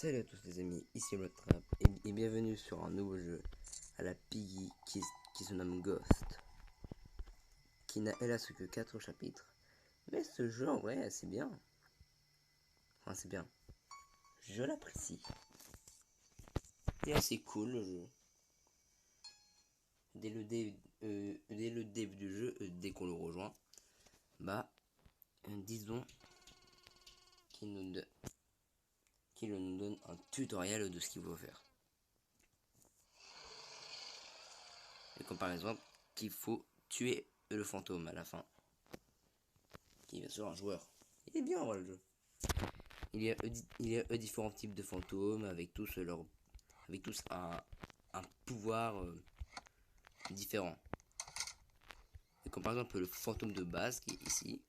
Salut à tous les amis, ici le Trap et bienvenue sur un nouveau jeu à la Piggy qui se nomme Ghost, qui n'a hélas que 4 chapitres, mais ce jeu en vrai c'est bien, enfin c'est bien, je l'apprécie, et assez cool le jeu. Dès le début du jeu, dès qu'on le rejoint, bah disons qu'il nous donne un tutoriel de ce qu'il faut faire. Et comme par exemple qu'il faut tuer le fantôme à la fin, qui est bien sûr un joueur. Il est bien en vrai le jeu. Il y a différents types de fantômes avec tous un pouvoir différent. Et comme par exemple le fantôme de base qui est ici,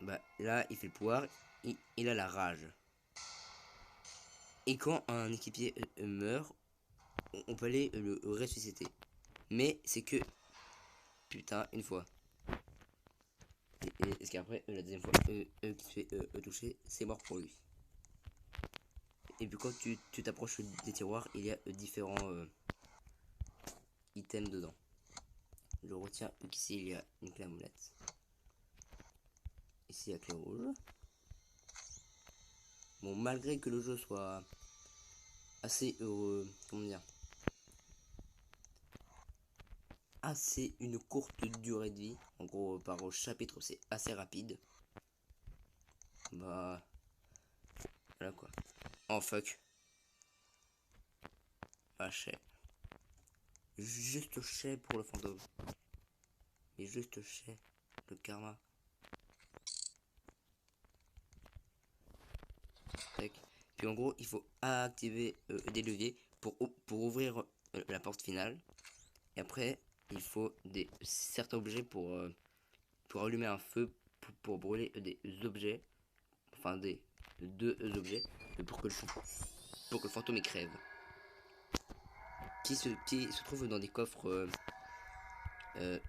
bah, là il fait le pouvoir, il a la rage. Et quand un équipier meurt, on peut aller le ressusciter. Mais c'est que putain une fois. Et ce qu'après la deuxième fois qui se fait toucher, c'est mort pour lui. Et puis quand tu t'approches des tiroirs, il y a différents items dedans. Je retiens qu'ici il y a une clé à molette. Ici la clé rouge. Bon, malgré que le jeu soit assez heureux, comment dire, assez une courte durée de vie, en gros par chapitre c'est assez rapide. Bah voilà quoi. Oh fuck. Ah chais. Juste chais pour le fantôme. Mais juste chais. Le karma. Tac. Puis en gros il faut activer des leviers pour ouvrir la porte finale. Et après il faut certains objets pour allumer un feu pour brûler des objets. Enfin des deux objets pour que le fantôme crève. Qui se trouve dans des coffres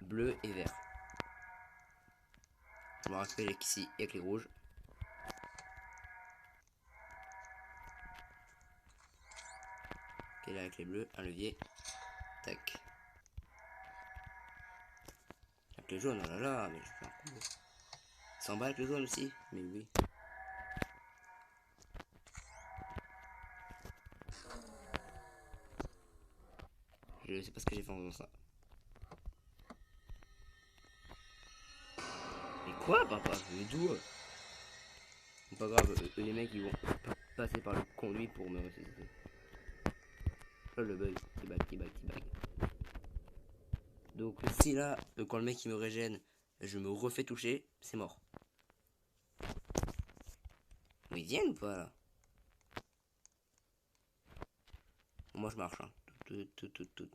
bleus et verts. Je me rappelle qu'ici il y a clé rouge. Ok, là la clé bleue, un levier. Tac. La clé jaune, oh là là, mais je fais un coup. 100 balles la clé jaune aussi. Mais oui. Je sais pas ce que j'ai fait en faisant ça. Mais quoi, papa? Mais d'où? Pas grave, les mecs ils vont passer par le conduit pour me ressusciter. Oh le bug, petit bug. Donc si là, quand le mec il me régène, je me refais toucher, c'est mort. Mais ils viennent ou pas là? Moi je marche hein. Tout.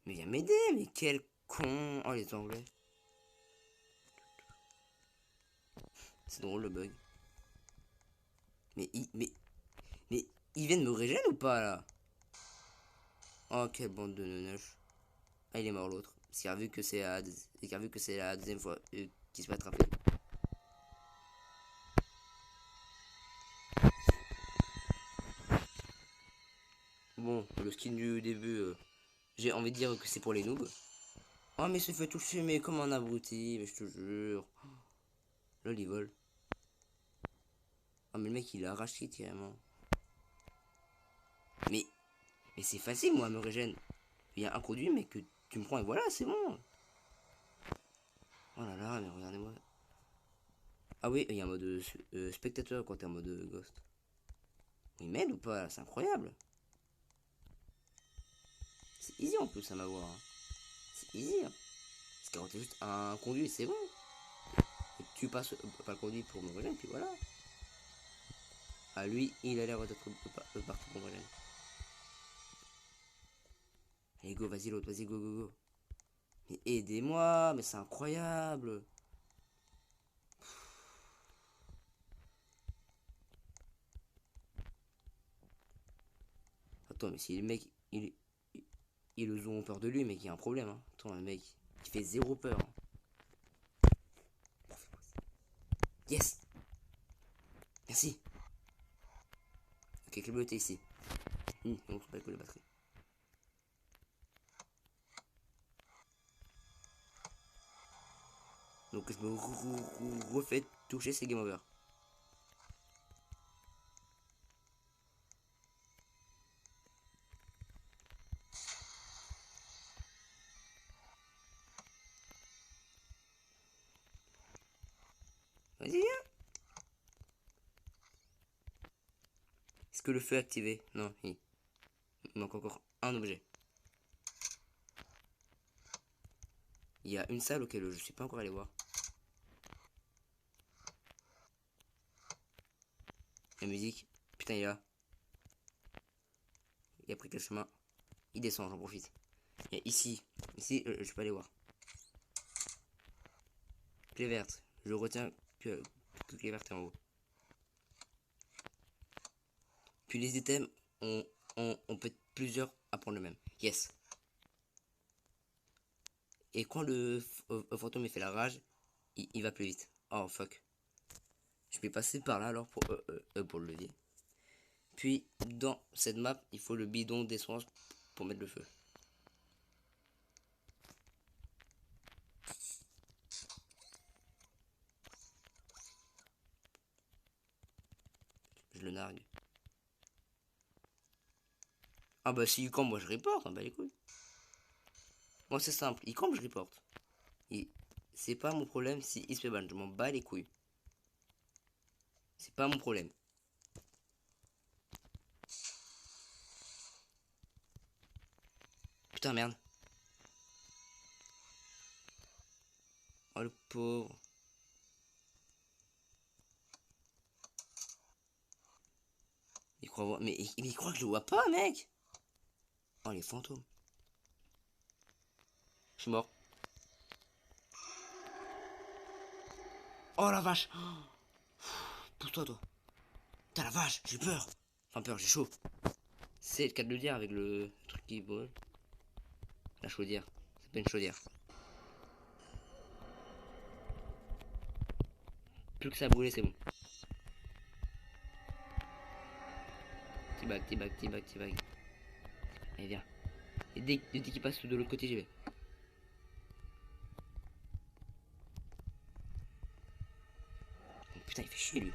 Mais viens m'aider, mais quel con. Oh les anglais. C'est drôle le bug. Mais ils viennent me régénérer ou pas là? Oh quelle bande de neuneuches. Ah il est mort l'autre. Parce qu'il a vu que c'est la deuxième fois qu'il se fait attraper. Bon, le skin du début, j'ai envie de dire que c'est pour les noobs. Oh mais il se fait toucher mais comme un abruti, mais je te jure. Lol il vole. Oh mais le mec il a arraché carrément. Mais c'est facile moi me régène. Il y a un conduit mais que tu me prends et voilà c'est bon. Oh là là mais regardez-moi. Ah oui il y a un mode spectateur quand t'es en mode ghost. Il m'aide ou pas? C'est incroyable. C'est easy en plus à m'avoir. Hein. C'est easy. Hein. Parce que quand t'es juste un conduit c'est bon. Et tu passes pas le conduit pour me régène puis voilà. Ah lui il a l'air d'être parti pour me régène. Allez go vas-y l'autre vas-y go. Mais aidez-moi, mais c'est incroyable. Attends, mais si le mec, ils ont peur de lui, mais qu'il y a un problème. Hein. Attends, le mec, il fait zéro peur. Hein. Yes. Merci. Ok, le bleu était ici. Donc, c'est pas que la batterie. Donc, je me refais toucher, c'est game over. Vas-y, viens. Est-ce que le feu est activé? Non, il manque encore un objet. Il y a une salle auquel je suis pas encore allé voir. La musique. Putain, il est là. Il a pris quel chemin? Il descend, j'en profite. Et ici. Ici, je peux aller voir. Clé verte. Je retiens que clé verte est en haut. Puis les items, on peut être plusieurs à prendre le même. Yes. Et quand le fantôme il fait la rage, il va plus vite. Oh fuck. Je vais passer par là alors pour le levier. Puis dans cette map, il faut le bidon d'essence pour mettre le feu. Je le nargue. Ah bah si il campe, moi je reporte, hein, bah les couilles. Moi c'est simple, il campe, je reporte. C'est pas mon problème si il se fait ban, je m'en bats les couilles. C'est pas mon problème. Putain merde. Oh le pauvre. Il croit voir. Mais il croit que je le vois pas, mec. Oh les fantômes. Je suis mort. Oh la vache. Pousse-toi toi. Putain la vache, j'ai peur. Enfin peur, j'ai chaud. C'est le cas de le dire avec le truc qui brûle. La chaudière. C'est pas une chaudière. Plus que ça a brûlé, c'est bon. T-bag, T-bag, T-bag, T-bag. Allez, viens. Et dès qu'il passe de l'autre côté, j'y vais. Oh, putain, il fait chier, lui.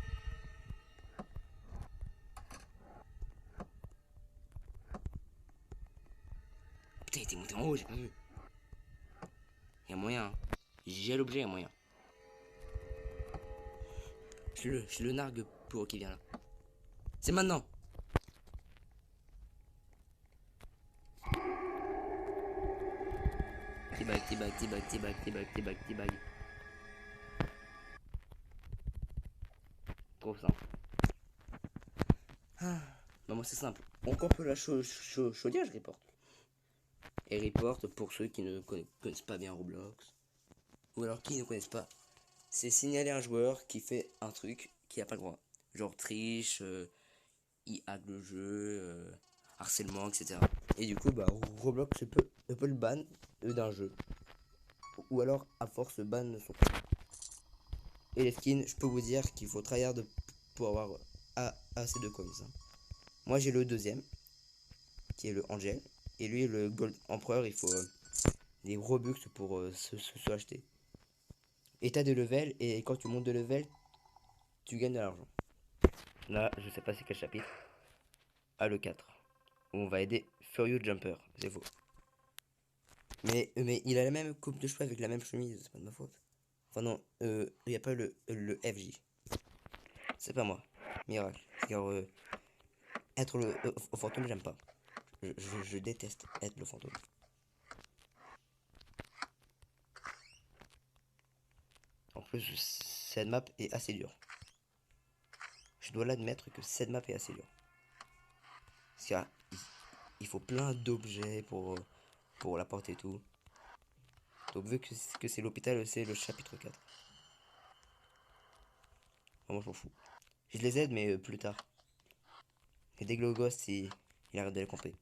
Putain, il était monté en haut, j'ai pas vu. Il y a moyen. Hein. J'ai l'objet, il y a moyen. Je le nargue pour qu'il vienne là. C'est maintenant. T-bag, T-bag, T-bag, T-bag, T-bag, T-bag, T-bag. Trop simple. Ah. Bah moi c'est simple. On campe la chaudière, je reporte. Et report, pour ceux qui ne connaissent pas bien Roblox, ou alors qui ne connaissent pas, c'est signaler un joueur qui fait un truc qui n'a pas le droit. Genre triche, il hack le jeu, harcèlement, etc. Et du coup, bah, Roblox peut le ban d'un jeu. Ou alors, à force, ban son. Et les skins, je peux vous dire qu'il faut tryhard pour avoir assez de coins. Hein. Moi, j'ai le deuxième, qui est le Angel. Et lui, le Gold Empereur, il faut des Robux pour se acheter. Et t'as des levels, et quand tu montes de level, tu gagnes de l'argent. Là, je sais pas c'est quel chapitre. Ah, le 4. Où on va aider Furious Jumper. C'est faux. Mais il a la même coupe de cheveux avec la même chemise, c'est pas de ma faute. Enfin non, il n'y a pas le FJ. C'est pas moi. Miracle. Car être le fantôme, j'aime pas. Je déteste être le fantôme. En plus, cette map est assez dure. Je dois l'admettre que cette map est assez dure. Parce qu'il faut plein d'objets pour la porter et tout. Donc vu que c'est l'hôpital, c'est le chapitre 4. Moi je m'en fous. Je les aide mais plus tard. Et dès que le gosse il arrête de les camper.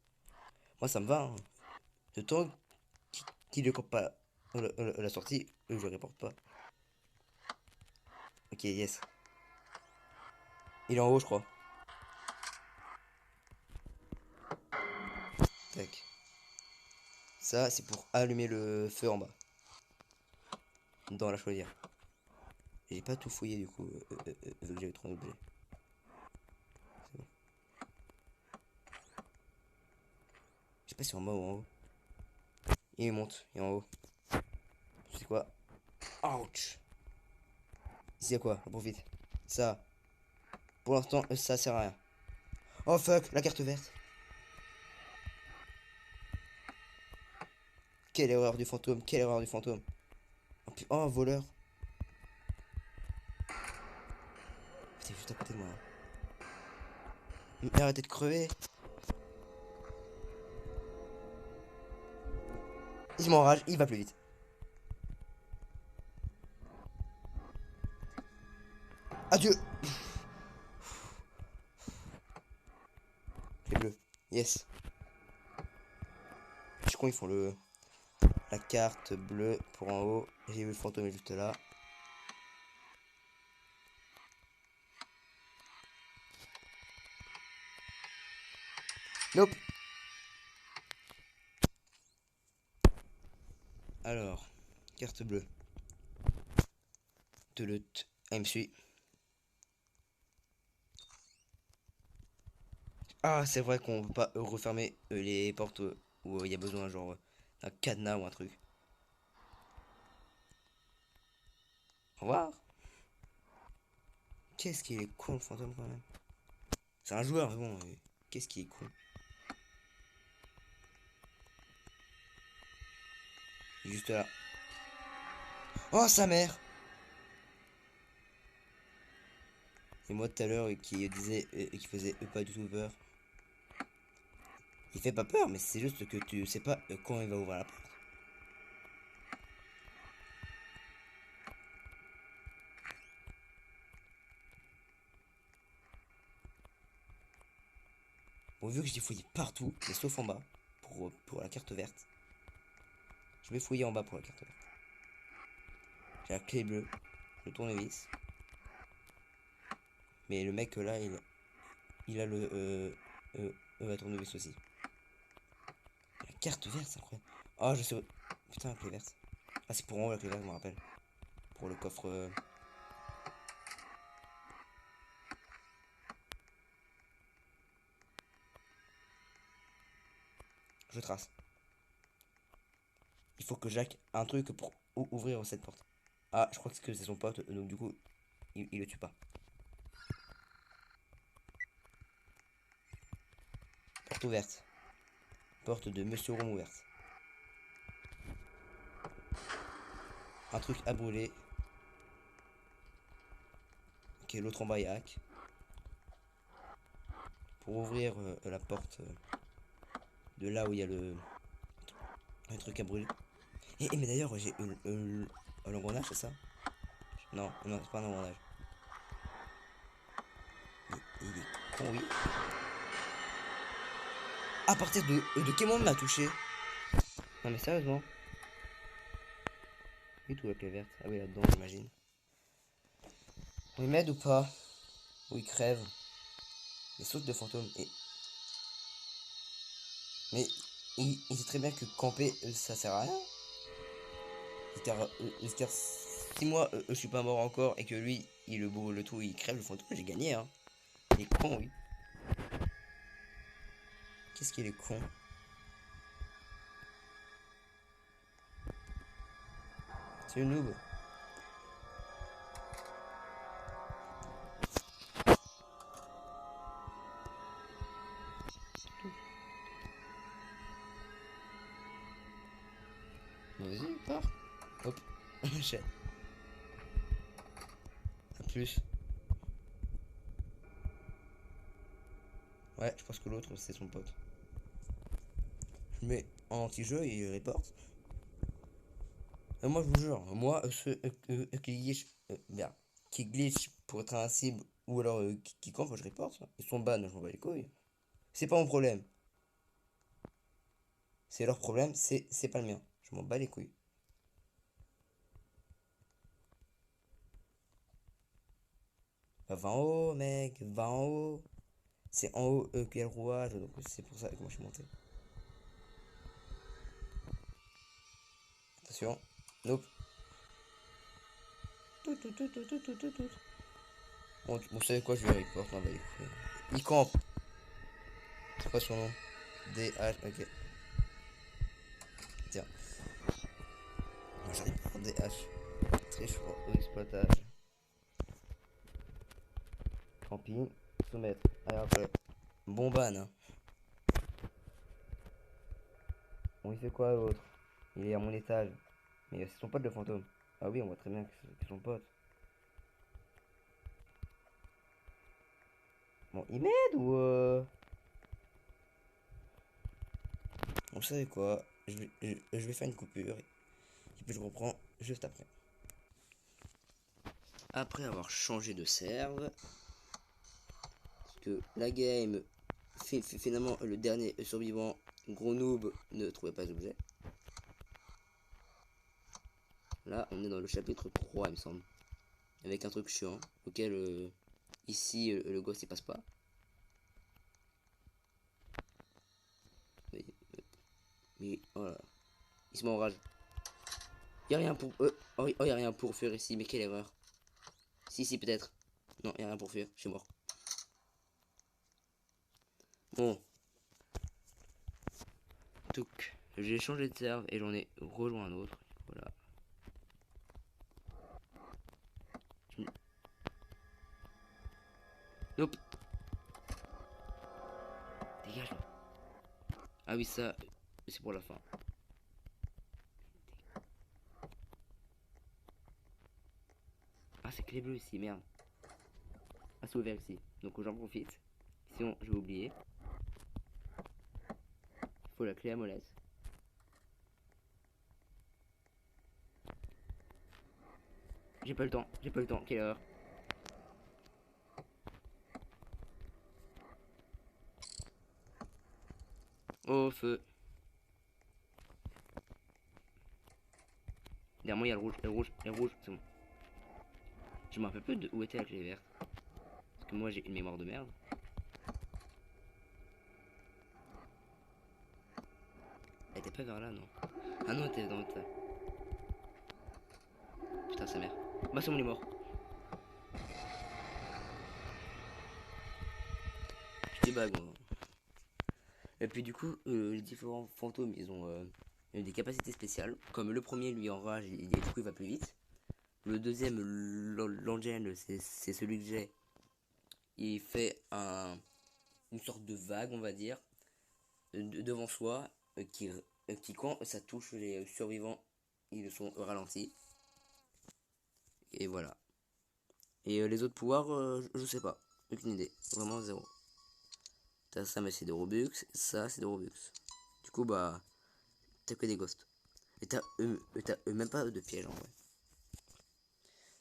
Moi ça me va. Hein. De temps qu'il ne campe pas la sortie, je reporte pas. Ok, yes. Il est en haut, je crois. Tac. Ça, c'est pour allumer le feu en bas. Dans la chaudière. J'ai pas tout fouillé du coup, vu que j'avais trop d'objets. C'est bon. Je sais pas si en bas ou en haut. Il monte, il est en haut. C'est quoi? Ouch! Ici, quoi? On profite. Ça. Pour l'instant, ça sert à rien. Oh fuck, la carte verte. Quelle erreur du fantôme, quelle erreur du fantôme. Oh, voleur. Putain, juste à côté de moi. Mais arrêtez de crever. Il m'enrage, il va plus vite. Adieu. Les bleus. Yes. Je crois qu'ils font la carte bleue pour en haut. J'ai vu le fantôme est juste là. Nope. Alors, carte bleue. Ah, il me suit. Ah, c'est vrai qu'on peut pas refermer les portes où il y a besoin, genre d'un cadenas ou un truc. Au revoir. Qu'est-ce qu'il est con le fantôme quand même. C'est un joueur, mais bon, qu'est-ce qu'il est con. Il est juste là. Oh, sa mère. Et moi tout à l'heure qui disait qui faisait pas du tout peur. Il fait pas peur, mais c'est juste que tu sais pas quand il va ouvrir la porte. Bon, vu que j'ai fouillé partout, mais sauf en bas, pour la carte verte. Je vais fouiller en bas pour la carte verte. J'ai la clé bleue, le tournevis. Mais le mec là, il a la tournevis aussi. La carte verte, c'est incroyable. Oh, je sais. Putain, la clé verte. Ah, c'est pour en haut la clé verte, je me rappelle. Pour le coffre. Je trace. Il faut que Jacques un truc pour ouvrir cette porte. Ah, je crois que c'est son pote, donc du coup, il le tue pas. Porte ouverte. Porte de Monsieur Rome ouverte. Un truc à brûler. Ok, l'autre en bas est hack. Pour ouvrir la porte de là où il y a un truc à brûler. Mais d'ailleurs, j'ai un engrenage, c'est ça? Non, non, c'est pas un engrenage. Il est con, oui. À partir de quel moment m'a touché? Non mais sérieusement. Et tout la clé verte. Ah oui, là-dedans, j'imagine. On m'aide ou pas? Ou il crève? Les sautes de fantômes. Mais il sait très bien que camper, ça sert à rien. Car si moi, je suis pas mort encore et que lui, il le brûle le tout, il crève le fantôme, j'ai gagné, hein. Il est con, oui. Qu'est-ce qu'il est con? C'est une noob. Vas-y, pars. Hop. Chat. A plus. Ouais, je pense que l'autre, c'est son pote. Je mets en anti-jeu et il reporte. Moi, je vous jure, moi, ceux merde, qui glitch pour être invincible ou alors qui campent, je reporte. Ils sont ban, je m'en bats les couilles. C'est pas mon problème. C'est leur problème, c'est pas le mien. Je m'en bats les couilles. Va en haut, mec, va en haut. C'est en haut qu'il y a le rouage, donc c'est pour ça que moi je suis monté. Attention. Nope. Bon, vous savez quoi, je vais report. Non, bah, il campe. C'est quoi son nom? DH, ok. Tiens. Non, j'arrive pas à DH. Triche ou exploitage. Camping. Soumettre. Allez, après. Bon ban, hein. Bon, il fait quoi l'autre? Il est à mon étage. Mais c'est son pote le fantôme. Ah oui, on voit très bien que c'est son pote. Bon, il m'aide ou Vous savez quoi? Je vais faire une coupure. Et puis je reprends juste après. Après avoir changé de serve. Parce que la game, finalement, le dernier survivant, gros noob, ne trouvait pas d'objet. Là, on est dans le chapitre 3, il me semble. Avec un truc chiant, auquel, ici, le ghost, il passe pas. Mais voilà. Il se met en rage. Y'a rien pour... oh, y a rien pour fuir ici, mais quelle erreur. Si, peut-être. Non, y a rien pour fuir, je suis mort. Bon. Donc, j'ai changé de serve et j'en ai rejoint un autre. Voilà. Nope. Dégage. Ah oui, ça, c'est pour la fin. Ah, c'est clé bleue ici, merde. Ah, c'est ouvert ici. Donc j'en profite. Sinon, je vais oublier. Il faut la clé à molette. J'ai pas le temps, quelle heure? Oh, feu. Derrière moi, il y a le rouge, c'est bon. Je me rappelle plus de où était la clé verte. Parce que moi, j'ai une mémoire de merde. Elle était pas vers là, non? Ah non, elle était dans le tas. Putain, sa mère. Bah, c'est mon est mort. Je débag, moi. Et puis, du coup, les différents fantômes, ils ont des capacités spéciales. Comme le premier, lui, en rage, du coup, il va plus vite. Le deuxième, l'Angel, c'est celui que j'ai. Il fait une sorte de vague, on va dire, devant soi, qui quand ça touche les survivants, ils sont ralentis. Et voilà. Et les autres pouvoirs, je sais pas. Aucune idée. Vraiment zéro. T'as ça, mais c'est des Robux. Ça, c'est des Robux. Du coup, bah, t'as que des ghosts. Et t'as même pas de piège en vrai.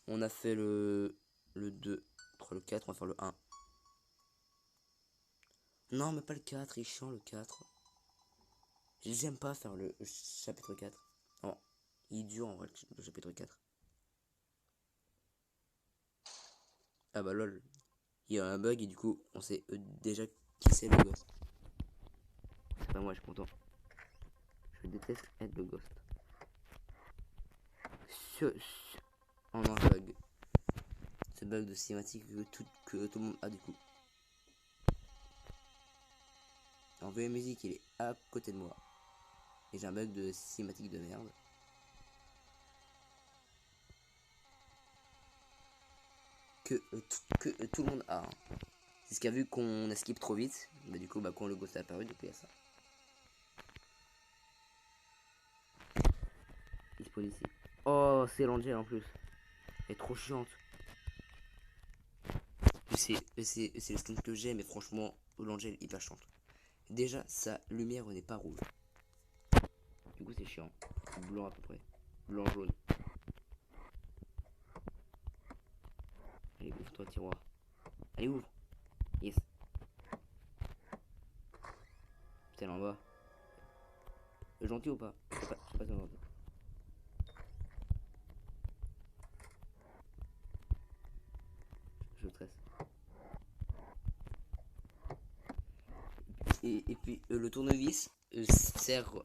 On a fait le 2, le 4, on va faire le 1. Non, mais pas le 4, il est chiant le 4. J'aime pas faire le chapitre 4. Non, il est dur en vrai le chapitre 4. Ah bah lol. Il y a un bug et du coup on sait déjà qui c'est le ghost. C'est pas moi, je suis content. Je déteste être le ghost. En un bug. Ce bug de cinématique que tout le monde a du coup. En VO musique il est à côté de moi. Et j'ai un bug de cinématique de merde. Que tout le monde a. Hein. C'est ce qu'a vu qu'on a skip trop vite. Bah du coup bah quand le ghost est apparu, du coup il y a ça. Il spawn ici. Oh c'est l'Angel en plus. Elle est trop chiante. C'est le skin que j'ai mais franchement l'Angel hyper chiante. Déjà sa lumière n'est pas rouge. Du coup c'est chiant. Blanc à peu près. Blanc jaune. Allez ouvre toi tiroir. Allez ouvre. Yes. Putain elle en bas. Gentil ou pas? Je sais pas si on gentil. Je stresse. le tournevis sert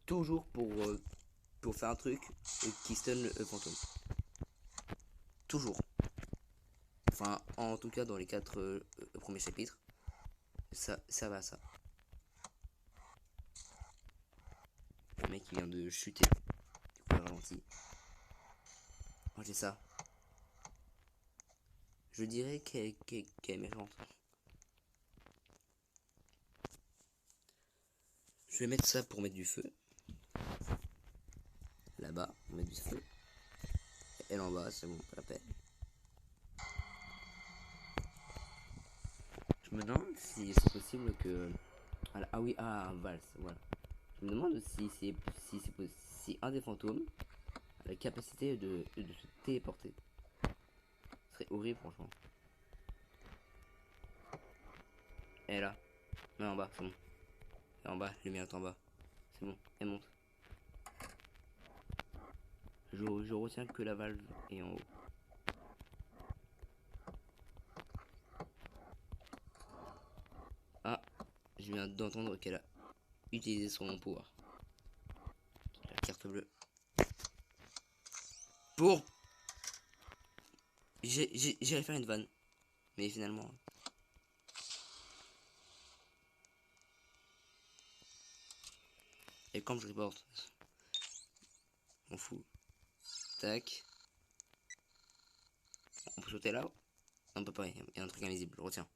toujours pour faire un truc qui stun le fantôme. Toujours. Enfin, en tout cas dans les 4 premiers chapitres, ça va à ça. Le mec qui vient de chuter. Du coup, ralenti. Oh, j'ai ça. Je dirais qu'elle est méchante. Je vais mettre ça pour mettre du feu. Là-bas, on met du feu. Elle en bas, c'est bon, pas la peine. Je me demande si c'est possible que... Ah oui, valse, voilà. Je me demande si un des fantômes a la capacité de se téléporter. Ce serait horrible, franchement. Elle est là. Mais en bas, c'est bon. Elle est en bas, lumière est en bas. C'est bon, elle monte. Je retiens que la valve est en haut. Ah, je viens d'entendre qu'elle a utilisé son pouvoir. La carte bleue. Pour... J'allais faire une vanne. Mais finalement... Et quand je reporte... On fout. Tac. On peut sauter là? Non, on peut pas, il y a un truc invisible, je retiens.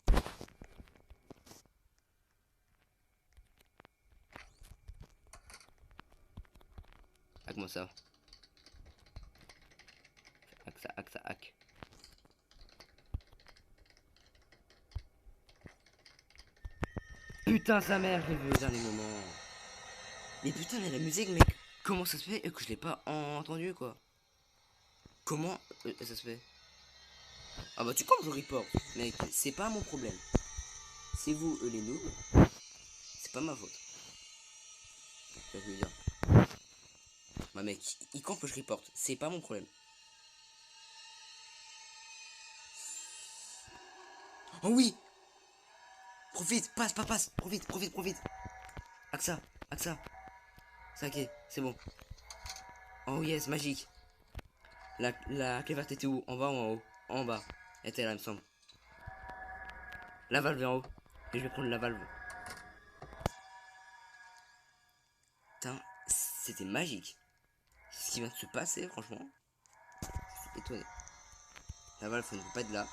Hack moi ça. Hack ça, hack. Putain sa mère, j'ai vu au dernier moment. Mais putain mais la musique mec, comment ça se fait que je l'ai pas entendu quoi? Comment ça se fait? Ah bah tu comptes je report. Mec, c'est pas mon problème. C'est vous les noobs. C'est pas ma faute. Je veux dire. Bah mec, il campe que je reporte. C'est pas mon problème. Oh oui. Profite, passe, profite. Axa. C'est ok, c'est bon. Oh yes, magique. La clé verte était où? En bas ou en haut? En bas. Elle était là, il me semble. La valve est en haut. Et je vais prendre la valve. Putain, c'était magique. Ce qui vient de se passer, franchement. Je suis étonné. La valve ne peut pas être là.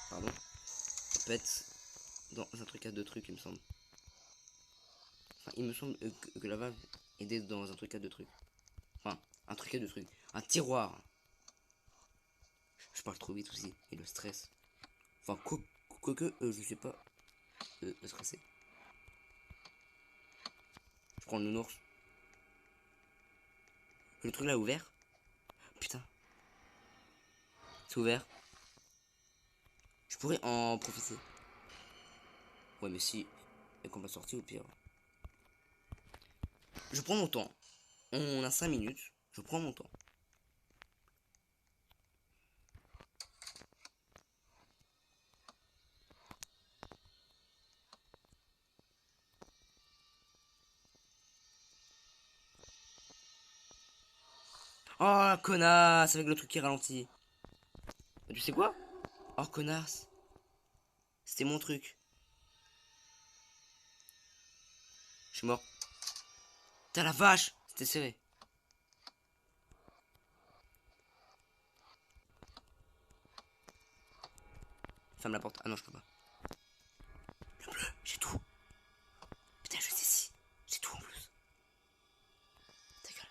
Pardon. Elle peut être dans un truc à 2 trucs, il me semble. Enfin, il me semble que la valve est dans un truc à 2 trucs. Enfin, un truc à 2 trucs. Un tiroir. Je parle trop vite aussi. Et le stress. Enfin, quoique, je sais pas stressé. Je prends le nounours. Le truc là est ouvert. Putain. C'est ouvert. Je pourrais en profiter. Ouais, mais si. Et qu'on va sortir au pire. Je prends mon temps. On a 5 minutes. Je prends mon temps. Oh, connasse, avec le truc qui ralentit. Tu sais quoi? Oh, connasse. C'était mon truc. Je suis mort. T'as la vache. C'était serré. Ferme la porte. Ah non, je peux pas. Le bleu, j'ai tout. Putain, je sais si. J'ai tout en plus. Ta gueule.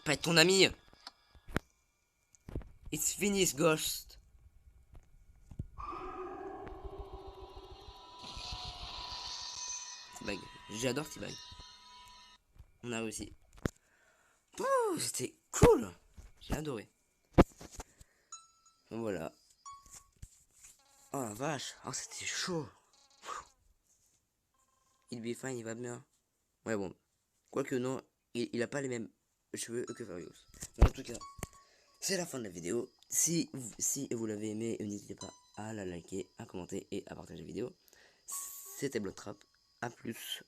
Pas être ton ami. It's finished, Ghost. T-Bag. J'adore T-Bag. On a réussi. C'était cool. J'ai adoré. Donc voilà. Oh la vache. Oh, c'était chaud. Il be fine, il va bien. Ouais, bon. Quoique non, il a pas les mêmes cheveux que Farius. Mais en tout cas, c'est la fin de la vidéo. Si vous l'avez aimé, n'hésitez pas à la liker, à commenter et à partager la vidéo. c'était Blood Trap. A plus.